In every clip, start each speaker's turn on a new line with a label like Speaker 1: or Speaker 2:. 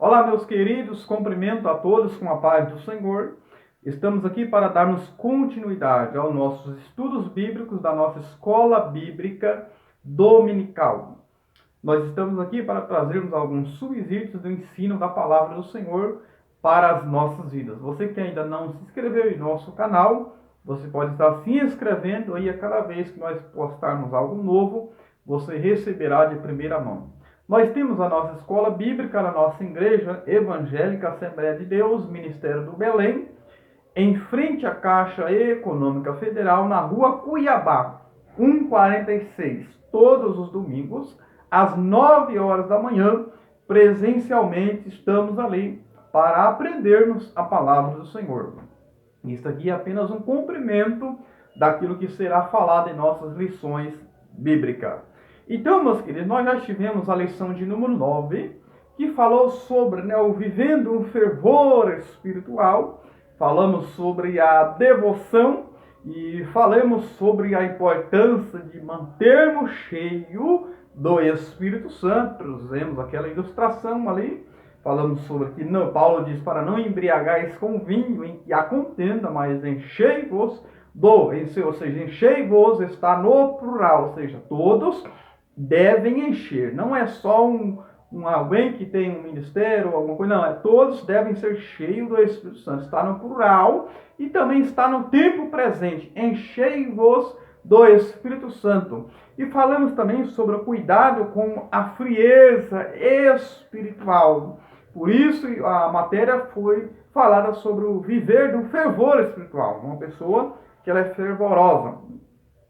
Speaker 1: Olá, meus queridos, cumprimento a todos com a paz do Senhor. Estamos aqui para darmos continuidade aos nossos estudos bíblicos da nossa escola bíblica dominical. Nós estamos aqui para trazermos alguns subsídios do ensino da palavra do Senhor para as nossas vidas. Você que ainda não se inscreveu em nosso canal, você pode estar se inscrevendo aí a cada vez que nós postarmos algo novo, você receberá de primeira mão. Nós temos a nossa escola bíblica na nossa igreja evangélica Assembleia de Deus, Ministério do Belém, em frente à Caixa Econômica Federal, na rua Cuiabá, 146, todos os domingos, às 9 horas da manhã, presencialmente estamos ali para aprendermos a palavra do Senhor. Isso aqui é apenas um cumprimento daquilo que será falado em nossas lições bíblicas. Então, meus queridos, nós já tivemos a lição de número 9, que falou sobre o vivendo um fervor espiritual. Falamos sobre a devoção e falamos sobre a importância de mantermos cheio do Espírito Santo. Trouxemos aquela ilustração ali. Falamos sobre que Paulo diz para não embriagais com vinho em que há contenda, mas enchei-vos ou seja, enchei-vos está no plural, ou seja, todos devem encher. Não é só alguém que tem um ministério, alguma coisa, não. Todos devem ser cheios do Espírito Santo. Está no plural e também está no tempo presente. Enchei-vos do Espírito Santo. E falamos também sobre o cuidado com a frieza espiritual. Por isso, a matéria foi falada sobre o viver do fervor espiritual. Uma pessoa que ela é fervorosa.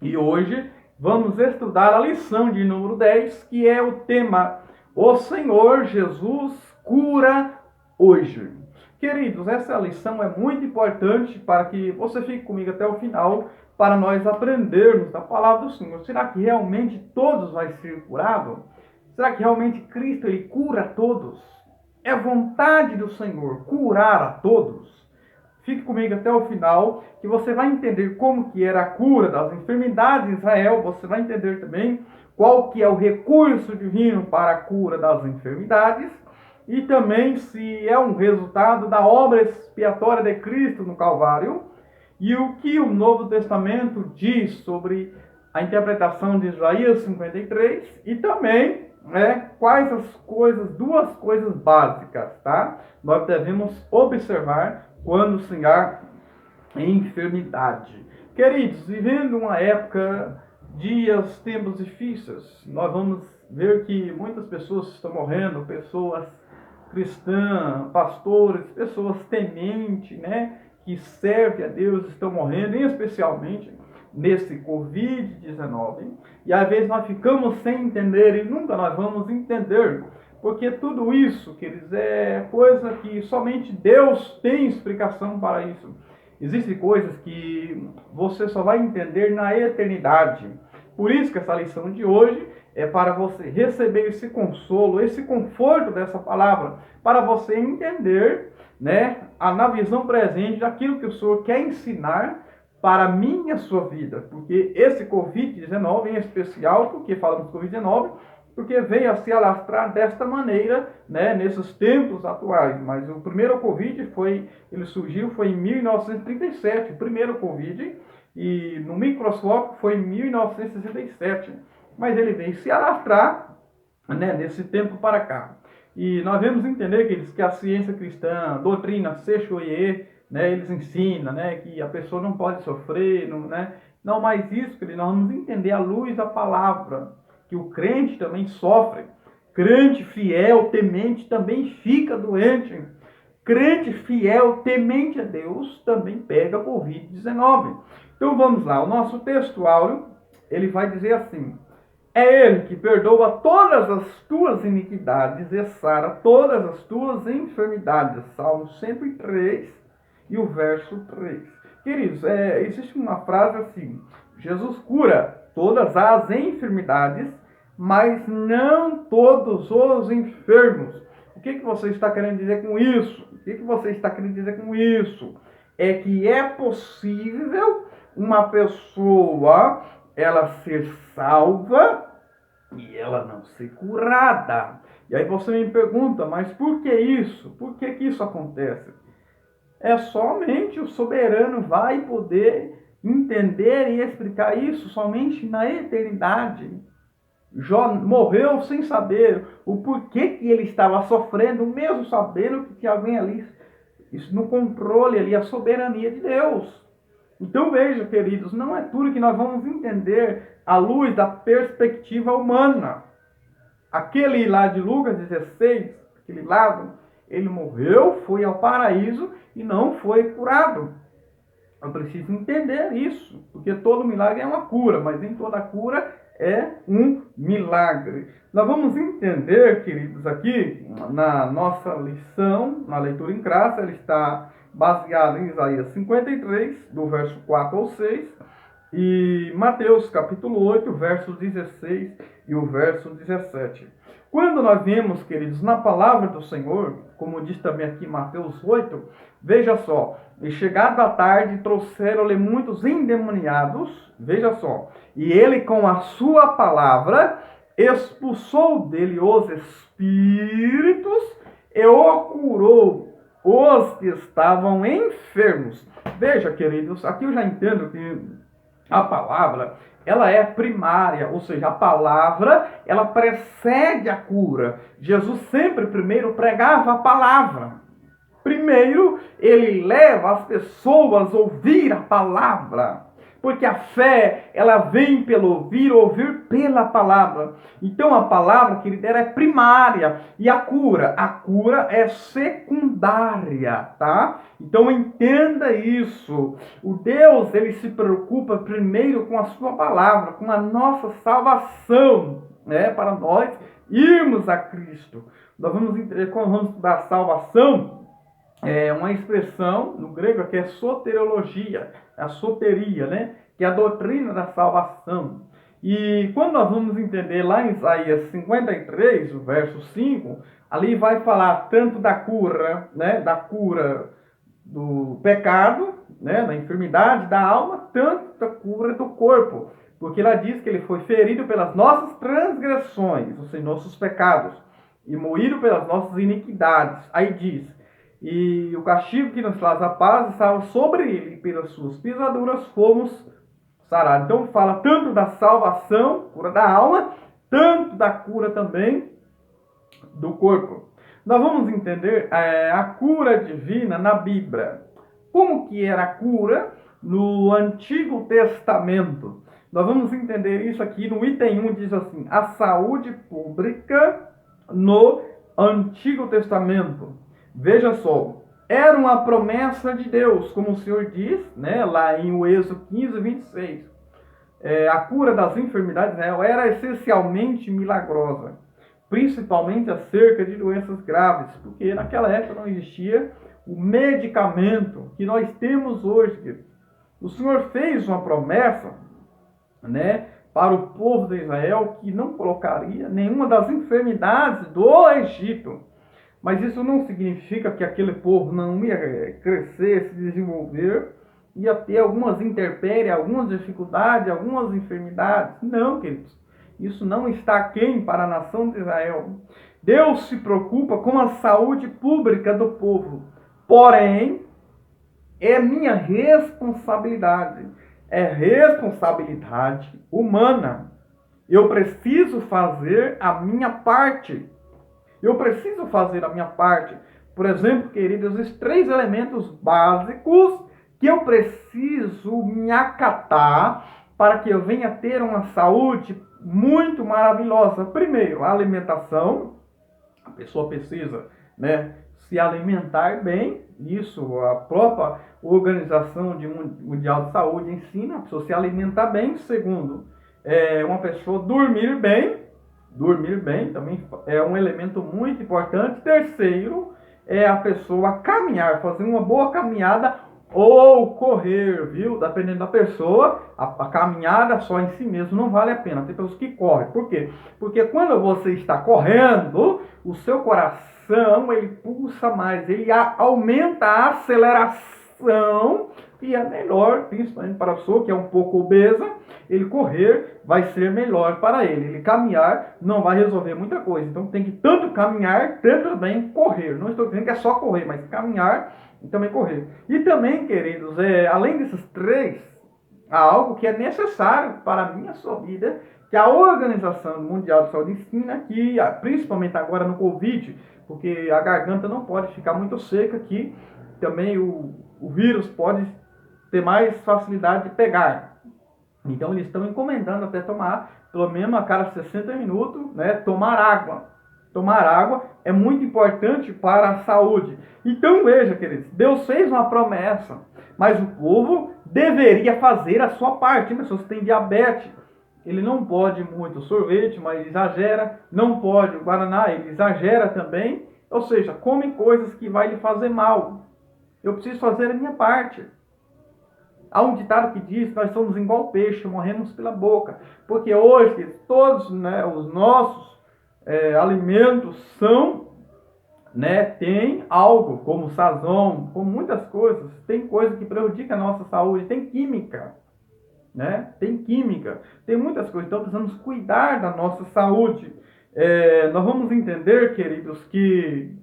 Speaker 1: E hoje vamos estudar a lição de número 10, que é o tema: O Senhor Jesus cura hoje. Queridos, essa lição é muito importante para que você fique comigo até o final, para nós aprendermos da palavra do Senhor. Será que realmente todos vão ser curados? Será que realmente Cristo ele cura a todos? É vontade do Senhor curar a todos? Fique comigo até o final, que você vai entender como que era a cura das enfermidades em Israel. Você vai entender também qual que é o recurso divino para a cura das enfermidades. E também se é um resultado da obra expiatória de Cristo no Calvário. E o que o Novo Testamento diz sobre a interpretação de Isaías 53. E também quais as coisas, duas coisas básicas, tá? Nós devemos observar quando se há enfermidade. Queridos, vivendo uma época, tempos difíceis, nós vamos ver que muitas pessoas estão morrendo, pessoas cristãs, pastores, pessoas tementes, que servem a Deus, estão morrendo, especialmente nesse Covid-19. E às vezes nós ficamos sem entender e nunca nós vamos entender. Porque tudo isso, queridos, é coisa que somente Deus tem explicação para isso. Existem coisas que você só vai entender na eternidade. Por isso que essa lição de hoje é para você receber esse consolo, esse conforto dessa palavra, para você entender, na visão presente daquilo que o Senhor quer ensinar para mim e a sua vida. Porque esse Covid-19 em especial, porque falamos de Covid-19, porque veio a se alastrar desta maneira, nesses tempos atuais. Mas o primeiro Covid surgiu em 1937, o primeiro Covid, e no microscópio foi em 1967. Mas ele veio se alastrar, nesse tempo para cá. E nós vamos entender, queridos, que a ciência cristã, a doutrina Sechoye, eles ensinam, que a pessoa não pode sofrer, não mais isso, queridos, nós vamos entender à luz da palavra, que o crente também sofre. Crente fiel, temente, também fica doente. Crente fiel, temente a Deus, também pega Covid-19. Então vamos lá, o nosso textuário, ele vai dizer assim: é Ele que perdoa todas as tuas iniquidades e sara todas as tuas enfermidades. Salmo 103 e o verso 3. Queridos, existe uma frase assim: Jesus cura todas as enfermidades, mas não todos os enfermos. O que você está querendo dizer com isso? O que você está querendo dizer com isso? É que é possível uma pessoa ela ser salva e ela não ser curada. E aí você me pergunta, mas por que isso? Por que isso acontece? É somente o soberano vai poder entender e explicar isso somente na eternidade. Jó morreu sem saber o porquê que ele estava sofrendo, mesmo sabendo que tinha alguém ali, isso no controle ali, a soberania de Deus. Então veja, queridos, não é tudo que nós vamos entender à luz da perspectiva humana. Aquele lá de Lucas 16, aquele Lázaro, ele morreu, foi ao paraíso e não foi curado. Eu preciso entender isso, porque todo milagre é uma cura, mas nem toda cura é um milagre. Nós vamos entender, queridos, aqui na nossa lição, na leitura em classe, ela está baseada em Isaías 53, do verso 4 ao 6, e Mateus capítulo 8, versos 16 e o verso 17. Quando nós vemos, queridos, na palavra do Senhor, como diz também aqui Mateus 8, veja só, e chegado à tarde trouxeram-lhe muitos endemoniados, veja só, e ele com a sua palavra expulsou dele os espíritos e o curou os que estavam enfermos. Veja, queridos, aqui eu já entendo que a palavra, ela é primária, ou seja, a palavra, ela precede a cura. Jesus sempre primeiro pregava a palavra. Primeiro, ele leva as pessoas a ouvir a palavra. Porque a fé, ela vem pelo ouvir pela palavra. Então a palavra, querida, ela é primária. E a cura é secundária, tá? Então entenda isso. O Deus, ele se preocupa primeiro com a sua palavra, com a nossa salvação, né? Para nós irmos a Cristo. Nós vamos entender quando vamos estudar salvação. É uma expressão no grego que é soteriologia, a soteria, né? Que é a doutrina da salvação. E quando nós vamos entender lá em Isaías 53, o verso 5, ali vai falar tanto da cura, né? Da cura do pecado, né? Da enfermidade da alma, tanto da cura do corpo. Porque ela diz que ele foi ferido pelas nossas transgressões, ou seja, nossos pecados, e moído pelas nossas iniquidades. Aí diz: e o castigo que nos traz a paz estava sobre ele, e pelas suas pisaduras fomos sarados. Então fala tanto da salvação, cura da alma, tanto da cura também do corpo. Nós vamos entender a cura divina na Bíblia. Como que era a cura no Antigo Testamento? Nós vamos entender isso aqui no item 1, diz assim: a saúde pública no Antigo Testamento. Veja só, era uma promessa de Deus, como o Senhor diz, né, lá em Êxodo 15, 26. A cura das enfermidades, né, era essencialmente milagrosa, principalmente acerca de doenças graves, porque naquela época não existia o medicamento que nós temos hoje. O Senhor fez uma promessa, né, para o povo de Israel que não colocaria nenhuma das enfermidades do Egito. Mas isso não significa que aquele povo não ia crescer, se desenvolver, ia ter algumas intempéries, algumas dificuldades, algumas enfermidades. Não, queridos. Isso não está aquém para a nação de Israel. Deus se preocupa com a saúde pública do povo. Porém, é minha responsabilidade. É responsabilidade humana. Eu preciso fazer a minha parte. Eu preciso fazer a minha parte. Por exemplo, queridos, esses 3 elementos básicos que eu preciso me acatar para que eu venha ter uma saúde muito maravilhosa. Primeiro, a alimentação. A pessoa precisa, né, se alimentar bem. Isso a própria Organização Mundial de Saúde ensina a pessoa se alimentar bem. Segundo, uma pessoa dormir bem. Dormir bem também é um elemento muito importante. Terceiro, é a pessoa caminhar, fazer uma boa caminhada ou correr, viu? Dependendo da pessoa, a caminhada só em si mesmo não vale a pena. Tem pessoas que correm. Por quê? Porque quando você está correndo, o seu coração, ele pulsa mais, ele aumenta a aceleração alimentação, e é melhor, principalmente para a pessoa que é um pouco obesa, ele correr vai ser melhor para ele. Ele caminhar não vai resolver muita coisa. Então tem que tanto caminhar, tanto também correr. Não estou dizendo que é só correr, mas caminhar e também correr. E também, queridos, além desses três, há algo que é necessário para a minha sua vida, que a Organização Mundial de Saúde ensina, que principalmente agora no Covid, porque a garganta não pode ficar muito seca, que também o vírus pode ter mais facilidade de pegar. Então eles estão encomendando até tomar, pelo menos a cada 60 minutos, né, tomar água. Tomar água é muito importante para a saúde. Então veja, queridos, Deus fez uma promessa, mas o povo deveria fazer a sua parte. Pessoas que têm diabetes, ele não pode muito sorvete, mas exagera. Não pode o guaraná, ele exagera também. Ou seja, come coisas que vai lhe fazer mal. Eu preciso fazer a minha parte. Há um ditado que diz que nós somos igual peixe, morremos pela boca. Porque hoje todos, né, os nossos alimentos são, né, tem algo, como sazon, como muitas coisas. Tem coisa que prejudica a nossa saúde, tem química. Né? Tem química, tem muitas coisas. Então precisamos cuidar da nossa saúde. Nós vamos entender, queridos, que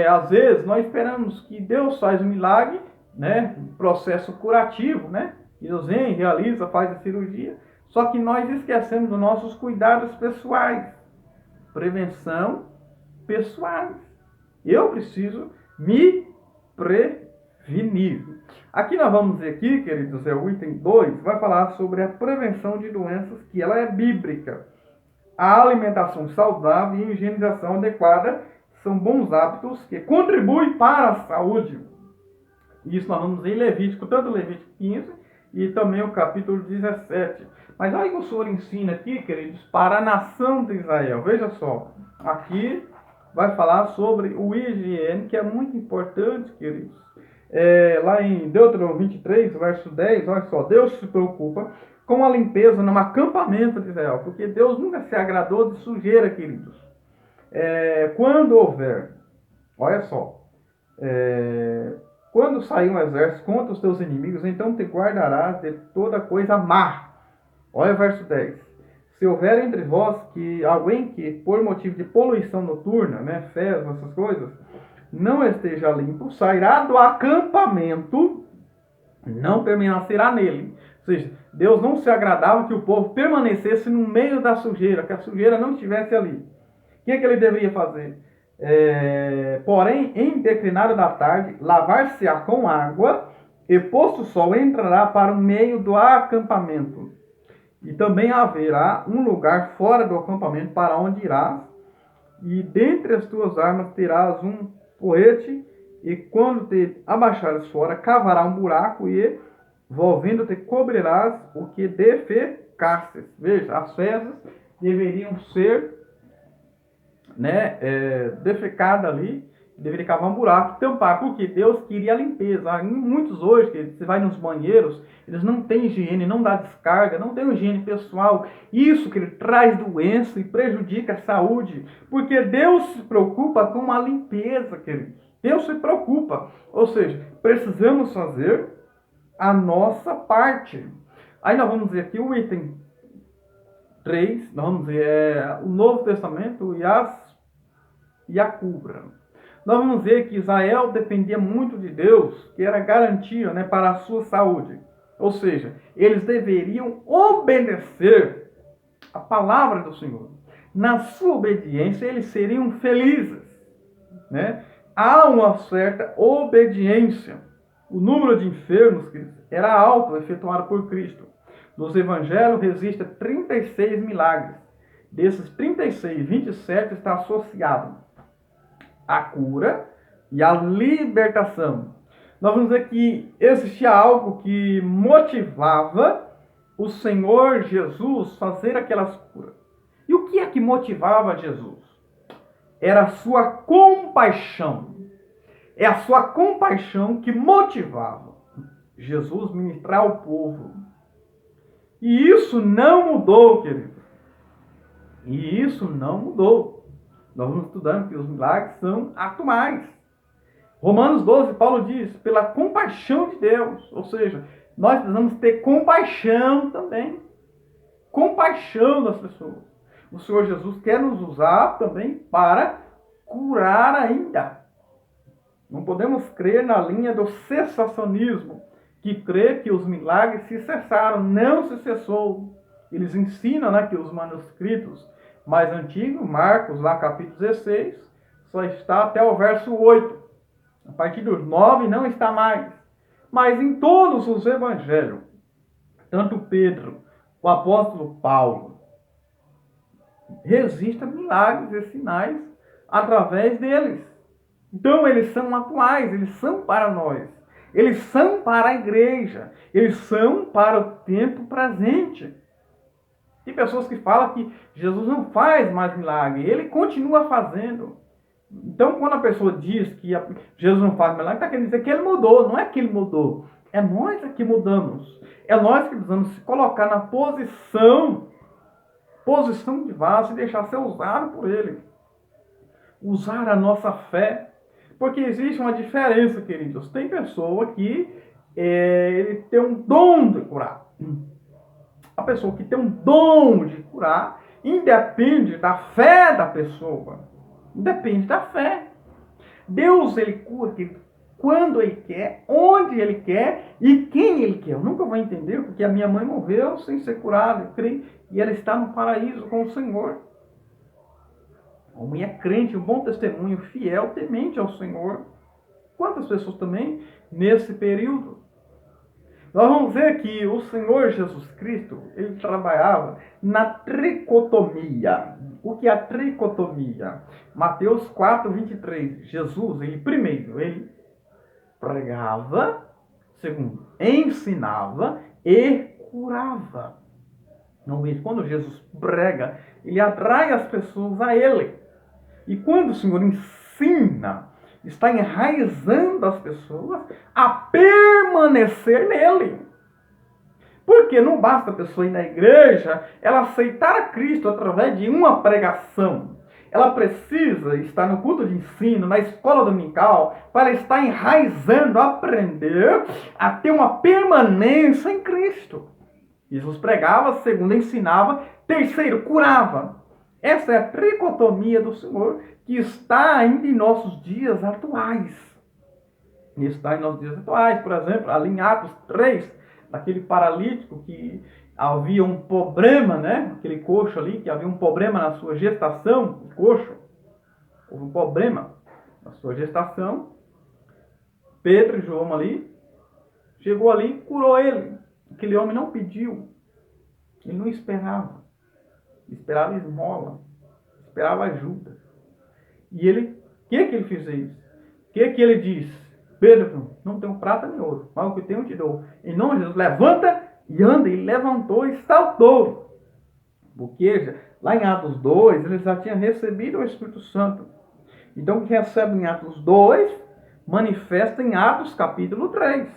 Speaker 1: às vezes nós esperamos que Deus faz um milagre, né? Um processo curativo, né? Deus vem, realiza, faz a cirurgia, só que nós esquecemos dos nossos cuidados pessoais, prevenção pessoais. Eu preciso me prevenir. Aqui nós vamos ver aqui, queridos, o item 2, vai falar sobre a prevenção de doenças, que ela é bíblica. A alimentação saudável e a higienização adequada são bons hábitos que contribuem para a saúde. Isso nós vamos ver em Levítico, tanto Levítico 15 e também o capítulo 17. Mas olha o que o Senhor ensina aqui, queridos, para a nação de Israel. Veja só, aqui vai falar sobre o higiene, que é muito importante, queridos. Lá em Deuteronômio 23, verso 10, olha só, Deus se preocupa com a limpeza no acampamento de Israel, porque Deus nunca se agradou de sujeira, queridos. Quando houver, olha só, quando sair um exército contra os teus inimigos, então te guardarás de toda coisa má. Olha o verso 10. Se houver entre vós alguém que, por motivo de poluição noturna, né, fezes, essas coisas, não esteja limpo, sairá do acampamento, não permanecerá nele. Ou seja, Deus não se agradava que o povo permanecesse no meio da sujeira, que a sujeira não estivesse ali. O que ele deveria fazer? Porém, em declinado da tarde, lavar-se-á com água, e posto o sol, entrará para o meio do acampamento. E também haverá um lugar fora do acampamento para onde irás, e dentre as tuas armas terás um porrete, e quando te abaixares fora, cavará um buraco, e volvendo-te cobrirás o que defecastes. Veja, as fezes deveriam ser, né, defecadas ali, deveria cavar um buraco, tampar, porque Deus queria a limpeza. Muitos hoje, que você vai nos banheiros, eles não têm higiene, não dá descarga, não tem higiene pessoal. Isso que ele traz doença e prejudica a saúde, porque Deus se preocupa com a limpeza, queridos. Deus se preocupa, ou seja, precisamos fazer a nossa parte. Aí nós vamos ver aqui o item 3, nós vamos ver o Novo Testamento e a cura. Nós vamos ver que Israel dependia muito de Deus, que era garantia, né, para a sua saúde. Ou seja, eles deveriam obedecer a palavra do Senhor. Na sua obediência, eles seriam felizes, né? Há uma certa obediência. O número de enfermos era alto, efetuado por Cristo. Nos evangelhos resiste a 36 milagres. Desses 36, 27 está associado a cura e a libertação. Nós vamos ver que existia algo que motivava o Senhor Jesus a fazer aquelas curas. E o que é que motivava Jesus? Era a sua compaixão. É a sua compaixão que motivava Jesus a ministrar ao povo. E isso não mudou, querido. E isso não mudou. Nós vamos estudando que os milagres são atuais. Romanos 12, Paulo diz, pela compaixão de Deus. Ou seja, nós precisamos ter compaixão também. Compaixão das pessoas. O Senhor Jesus quer nos usar também para curar ainda. Não podemos crer na linha do cessacionismo, que crê que os milagres se cessaram. Não se cessou. Eles ensinam, né, que os manuscritos mais antigos, Marcos, lá capítulo 16, só está até o verso 8. A partir dos 9 não está mais. Mas em todos os evangelhos, tanto Pedro, o apóstolo Paulo, resistem milagres e sinais através deles. Então eles são atuais, eles são para nós. Eles são para a igreja. Eles são para o tempo presente. Tem pessoas que falam que Jesus não faz mais milagre. Ele continua fazendo. Então, quando a pessoa diz que Jesus não faz milagre, está querendo dizer que ele mudou. Não é que ele mudou. É nós que mudamos. É nós que precisamos se colocar na posição de vaso e deixar ser usado por ele. Usar a nossa fé. Porque existe uma diferença, queridos. Tem pessoa que ele tem um dom de curar. A pessoa que tem um dom de curar independe da fé da pessoa. Depende da fé. Deus, ele cura quando ele quer, onde ele quer e quem ele quer. Eu nunca vou entender porque a minha mãe morreu sem ser curada, eu creio, e ela está no paraíso com o Senhor. Uma mulher crente, um bom testemunho, fiel, temente ao Senhor. Quantas pessoas também nesse período? Nós vamos ver que o Senhor Jesus Cristo, ele trabalhava na tricotomia. O que é a tricotomia? Mateus 4, 23. Jesus, ele pregava, segundo, ensinava e curava. Normalmente, quando Jesus prega, ele atrai as pessoas a ele. E quando o Senhor ensina, está enraizando as pessoas a permanecer nele. Porque não basta a pessoa ir na igreja, ela aceitar a Cristo através de uma pregação. Ela precisa estar no culto de ensino, na escola dominical, para estar enraizando, aprender a ter uma permanência em Cristo. Jesus pregava, segundo, ensinava, terceiro, curava. Essa é a tricotomia do Senhor que está ainda em nossos dias atuais. Está em nossos dias atuais, por exemplo, ali em Atos 3, daquele paralítico que havia um problema, né? Aquele coxo ali, que havia um problema na sua gestação, o coxo, houve um problema na sua gestação. Pedro e João ali, chegou ali e curou ele. Aquele homem não pediu, ele não esperava. Esperava esmola, esperava ajuda. E ele, o que ele fez isso? O que ele diz? Pedro, não tenho prata nem ouro, mas o que tenho eu te dou. Em nome de Jesus, levanta e anda. E levantou e saltou. Porque lá em Atos 2, ele já tinha recebido o Espírito Santo. Então, o que recebe em Atos 2, manifesta em Atos capítulo 3.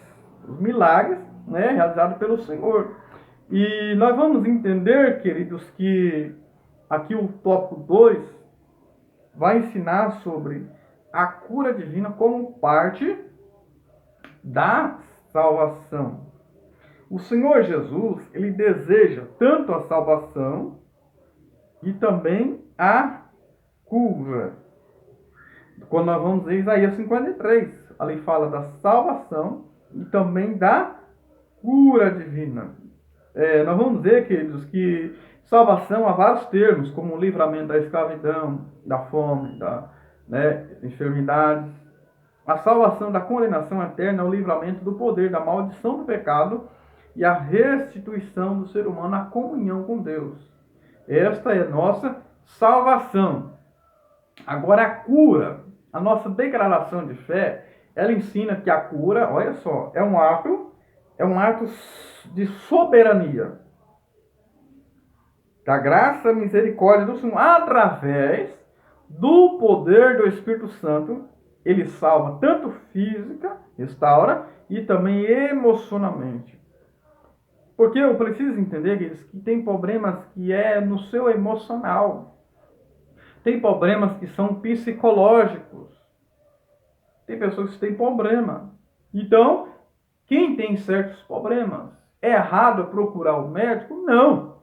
Speaker 1: Os milagres, né, realizados pelo Senhor. E nós vamos entender, queridos, que aqui o tópico 2 vai ensinar sobre a cura divina como parte da salvação. O Senhor Jesus, ele deseja tanto a salvação e também a cura. Quando nós vamos em Isaías 53, ali fala da salvação e também da cura divina. Nós vamos ver, queridos, que salvação há vários termos, como o livramento da escravidão, da fome, da enfermidades. A salvação da condenação eterna é o livramento do poder da maldição do pecado e a restituição do ser humano à comunhão com Deus. Esta é a nossa salvação. Agora a cura, a nossa declaração de fé, ela ensina que a cura, olha só, é um ato de soberania da graça e misericórdia do Senhor, através do poder do Espírito Santo. Ele salva tanto física, restaura, e também emocionalmente. Porque eu preciso entender que tem problemas que é no seu emocional. Tem problemas que são psicológicos. tem pessoas que têm problema. Então, quem tem certos problemas, é errado procurar o médico? Não.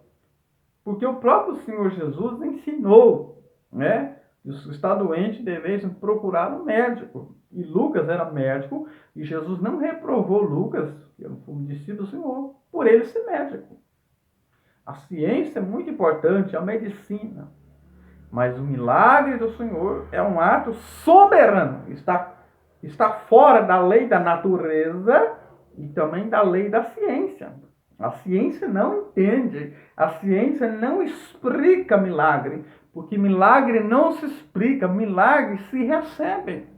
Speaker 1: Porque o próprio Senhor Jesus ensinou, né? Os que está doente devem procurar um médico. E Lucas era médico, e Jesus não reprovou Lucas, que era um discípulo do Senhor, por ele ser médico. A ciência é muito importante, a medicina. Mas o milagre do Senhor é um ato soberano. Está fora da lei da natureza e também da lei da ciência. A ciência não entende, a ciência não explica milagre, porque milagre não se explica, milagre se recebe.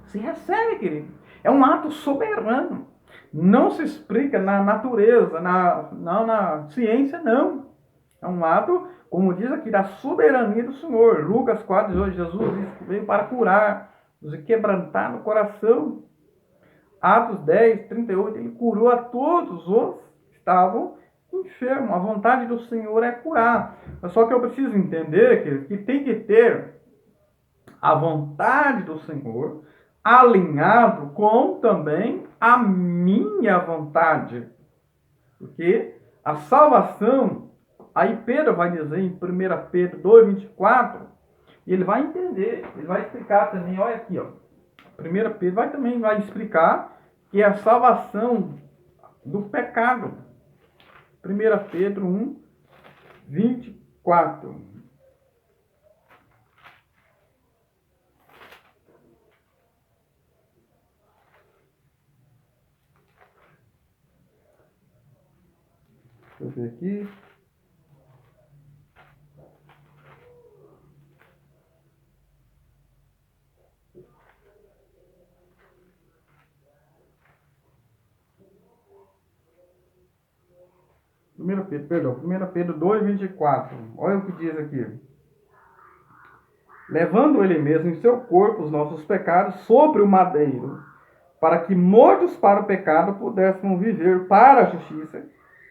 Speaker 1: Se recebe, querido. É um ato soberano. Não se explica na natureza, na ciência, não. É um ato, como diz aqui, da soberania do Senhor. Lucas 4:18, Jesus disse que veio para curar, nos quebrantar no coração. Atos 10:38, ele curou a todos os que estavam enfermos. A vontade do Senhor é curar. Mas só que eu preciso entender que tem que ter a vontade do Senhor alinhado com também a minha vontade. Porque a salvação, aí Pedro vai dizer em 1 Pedro 2:24, e ele vai entender, ele vai explicar também, olha aqui, ó. 1 Pedro também vai explicar que é a salvação do pecado. 1 Pedro 1:24. Deixa eu ver aqui. Primeira Pedro 2:24. Olha o que diz aqui. Levando ele mesmo em seu corpo os nossos pecados sobre o madeiro, para que, mortos para o pecado, pudéssemos viver para a justiça,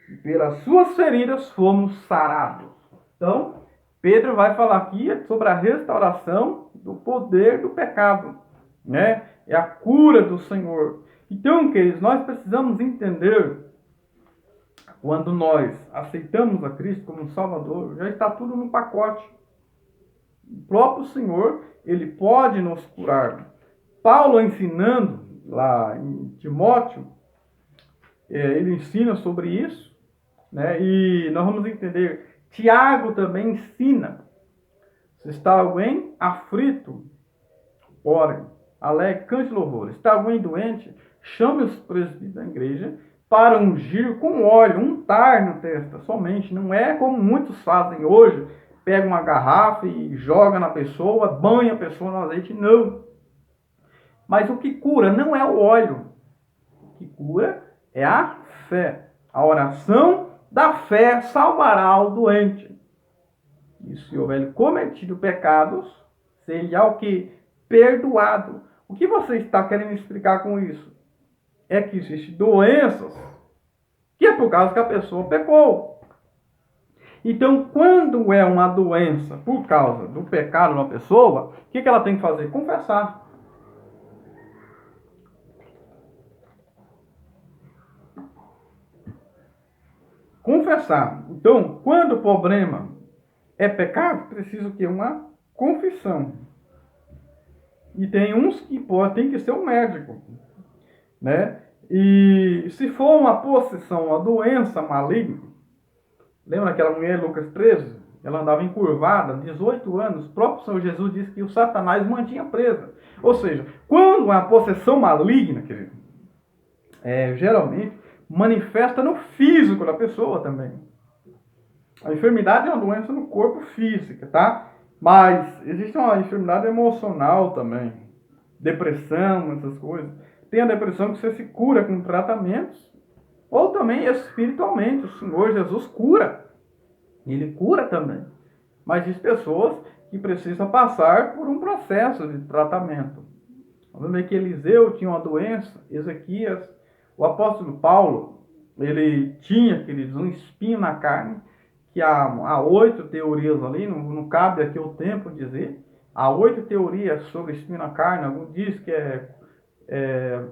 Speaker 1: e pelas suas feridas fomos sarados. Então, Pedro vai falar aqui sobre a restauração do poder do pecado, né? É a cura do Senhor. Então, queridos, nós precisamos entender, quando nós aceitamos a Cristo como Salvador, já está tudo no pacote. O próprio Senhor, ele pode nos curar. Paulo ensinando lá em Timóteo, ele ensina sobre isso, né? E nós vamos entender. Tiago também ensina. Se está alguém aflito, ore, alegre, cante louvor. Se está alguém doente, chame os presbíteros da igreja para ungir com óleo, untar na testa somente. Não é como muitos fazem hoje, pega uma garrafa e joga na pessoa, banha a pessoa no azeite. Não. Mas o que cura não é o óleo. O que cura é a fé. A oração da fé salvará o doente. E se houver cometido pecados, seja o que? Perdoado. O que você está querendo explicar com isso? É que existem doenças que é por causa que a pessoa pecou. Então, quando é uma doença por causa do pecado de uma pessoa, o que ela tem que fazer? Confessar. Confessar. Então, quando o problema é pecado, precisa o quê? Uma confissão. E tem uns que tem que ser um médico, né? E se for uma possessão, uma doença maligna, lembra aquela mulher, Lucas 13? Ela andava encurvada, 18 anos, o próprio Senhor Jesus disse que o Satanás mantinha presa. Ou seja, quando uma possessão maligna, querido, geralmente manifesta no físico da pessoa também. A enfermidade é uma doença no corpo física, tá? Mas existe uma enfermidade emocional também. Depressão, essas coisas. Tem a depressão que você se cura com tratamentos. Ou também espiritualmente. O Senhor Jesus cura. Ele cura também. Mas existem pessoas que precisam passar por um processo de tratamento. Vamos ver que Eliseu tinha uma doença. Ezequias. O apóstolo Paulo, ele tinha, queridos, um espinho na carne. Que há 8 teorias ali, não cabe aqui o tempo dizer, Há 8 teorias sobre espinho na carne. Alguns diz que é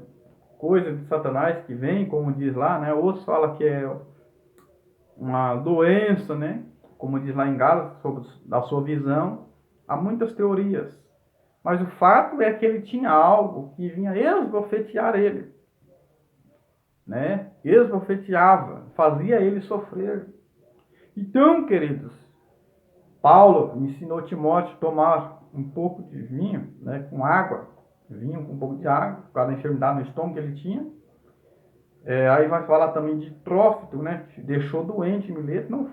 Speaker 1: coisa de Satanás que vem, como diz lá, né? Outros falam que é uma doença, né? Como diz lá em Gálatas, sobre a sua visão. Há muitas teorias. Mas o fato é que ele tinha algo que vinha esbofetear ele, né? Esbofeteava, fazia ele sofrer. Então, queridos, Paulo ensinou Timóteo a tomar um pouco de vinho, né, com água, vinho com um pouco de água, por causa da enfermidade no estômago que ele tinha. Aí vai falar também de Trófimo, né, que deixou doente em Mileto. Não,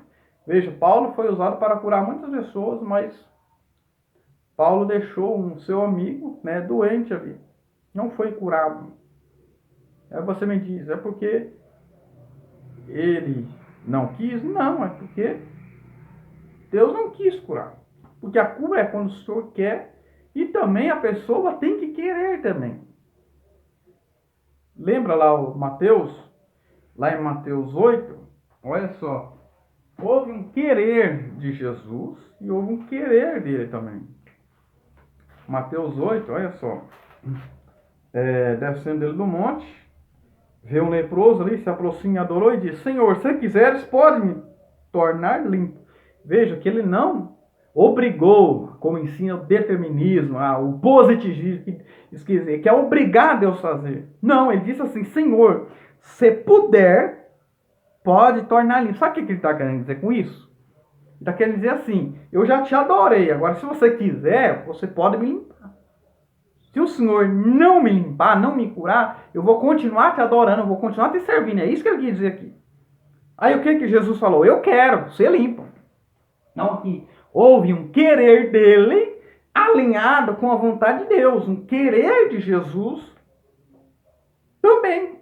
Speaker 1: veja, Paulo foi usado para curar muitas pessoas, mas Paulo deixou um seu amigo, né, doente ali. Não foi curado. Aí você me diz, é porque ele não quis? Não, é porque Deus não quis curar. Porque a cura é quando o Senhor quer e também a pessoa tem que querer também. Lembra lá o Mateus? Lá em Mateus 8, olha só. Houve um querer de Jesus e houve um querer dele também. Mateus 8, olha só. Descendo dele do monte, vê um leproso ali, se aproxima e adorou e diz: Senhor, se quiseres, pode me tornar limpo. Veja que ele não obrigou, como ensina o determinismo, o positivismo, que é obrigar Deus a fazer. Não, ele disse assim: Senhor, se puder, pode tornar limpo. Sabe o que ele está querendo dizer com isso? Ele está querendo dizer assim: eu já te adorei, agora se você quiser, você pode me limpar. Se o Senhor não me limpar, não me curar, eu vou continuar te adorando, eu vou continuar te servindo. É isso que ele quis dizer aqui. Aí o que Jesus falou? Eu quero ser limpo. Não, aqui houve um querer dele alinhado com a vontade de Deus. Um querer de Jesus também.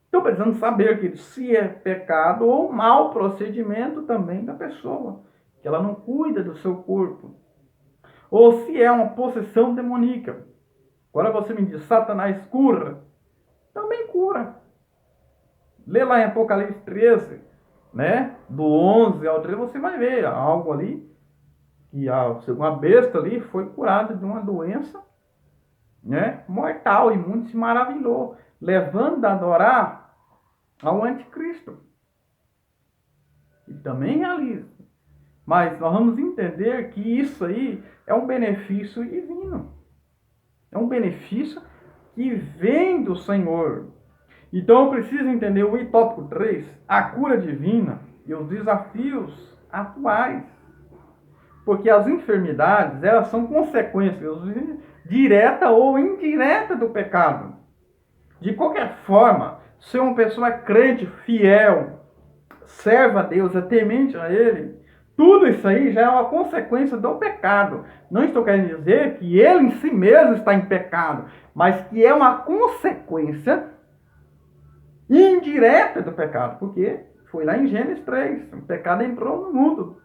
Speaker 1: Estou precisando saber que se é pecado ou mau procedimento também da pessoa. Que ela não cuida do seu corpo. Ou se é uma possessão demoníaca. Agora você me diz, Satanás cura? Também cura. Lê lá em Apocalipse 13, né? Do 11 ao 13, você vai ver algo ali. Que uma besta ali foi curada de uma doença, né, mortal. E muito se maravilhou. Levando a adorar ao anticristo. E também realiza. Mas nós vamos entender que isso aí é um benefício divino. É um benefício que vem do Senhor. Então eu preciso entender o tópico 3, a cura divina e os desafios atuais. Porque as enfermidades, elas são consequências direta ou indireta do pecado. De qualquer forma, se uma pessoa é crente, fiel, serva a Deus, é temente a Ele, tudo isso aí já é uma consequência do pecado. Não estou querendo dizer que ele em si mesmo está em pecado, mas que é uma consequência indireta do pecado. Porque foi lá em Gênesis 3, o pecado entrou no mundo.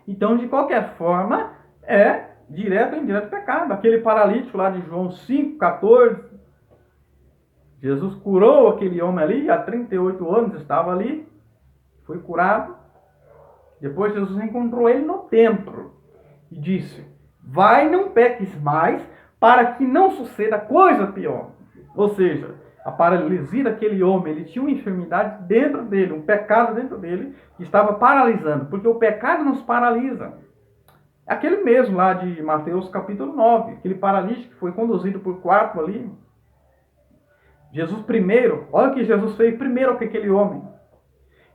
Speaker 1: Então, de qualquer forma, é direto ou indireto pecado. Aquele paralítico lá de João 5,14, Jesus curou aquele homem ali, há 38 anos estava ali, foi curado. Depois Jesus encontrou ele no templo e disse: vai, não peques mais, para que não suceda coisa pior. Ou seja, a paralisia daquele homem, ele tinha uma enfermidade dentro dele, um pecado dentro dele, que estava paralisando, porque o pecado nos paralisa. Aquele mesmo lá de Mateus capítulo 9, aquele paralítico que foi conduzido por 4 ali. Jesus primeiro, olha o que Jesus fez primeiro com aquele homem.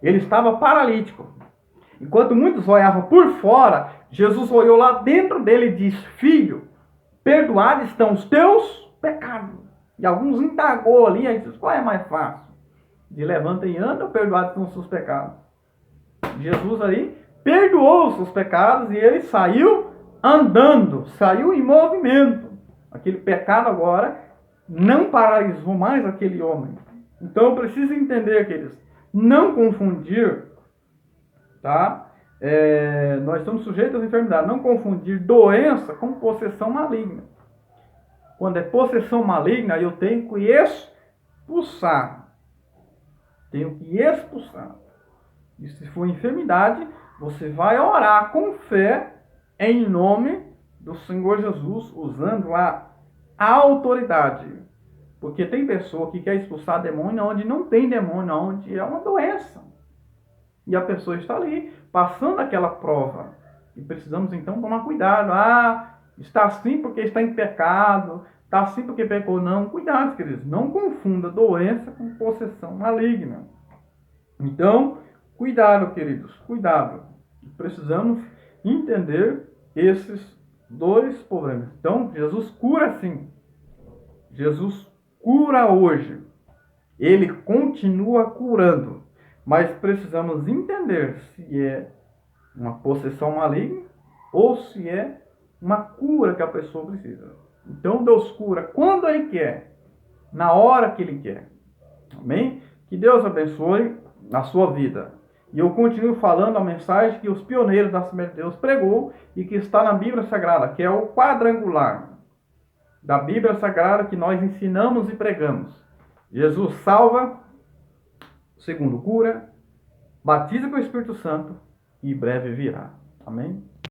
Speaker 1: Ele estava paralítico. Enquanto muitos olhavam por fora, Jesus olhou lá dentro dele e disse: filho, perdoados estão os teus pecados. E alguns indagou ali, aí disse: qual é mais fácil? De levanta e anda ou perdoados estão os seus pecados? Jesus aí perdoou os seus pecados e ele saiu andando, saiu em movimento. Aquele pecado agora não paralisou mais aquele homem. Então eu preciso entender, queridos, não confundir, tá? Nós estamos sujeitos às enfermidades. Não confundir doença com possessão maligna. Quando é possessão maligna, eu tenho que expulsar. Tenho que expulsar. E se for enfermidade, você vai orar com fé em nome do Senhor Jesus usando a autoridade. Porque tem pessoa que quer expulsar demônio onde não tem demônio, onde é uma doença. E a pessoa está ali, passando aquela prova. E precisamos então tomar cuidado. Está assim porque está em pecado, está assim porque pecou. Não, cuidado, queridos. Não confunda doença com possessão maligna. Então, cuidado, queridos, cuidado. Precisamos entender esses dois problemas. Então, Jesus cura sim. Jesus cura hoje. Ele continua curando. Mas precisamos entender se é uma possessão maligna ou se é uma cura que a pessoa precisa. Então, Deus cura quando Ele quer, na hora que Ele quer. Amém? Que Deus abençoe a sua vida. E eu continuo falando a mensagem que os pioneiros da Assembleia de Deus pregou e que está na Bíblia Sagrada, que é o quadrangular da Bíblia Sagrada que nós ensinamos e pregamos. Jesus salva, segundo cura, batiza com o Espírito Santo e breve virá. Amém?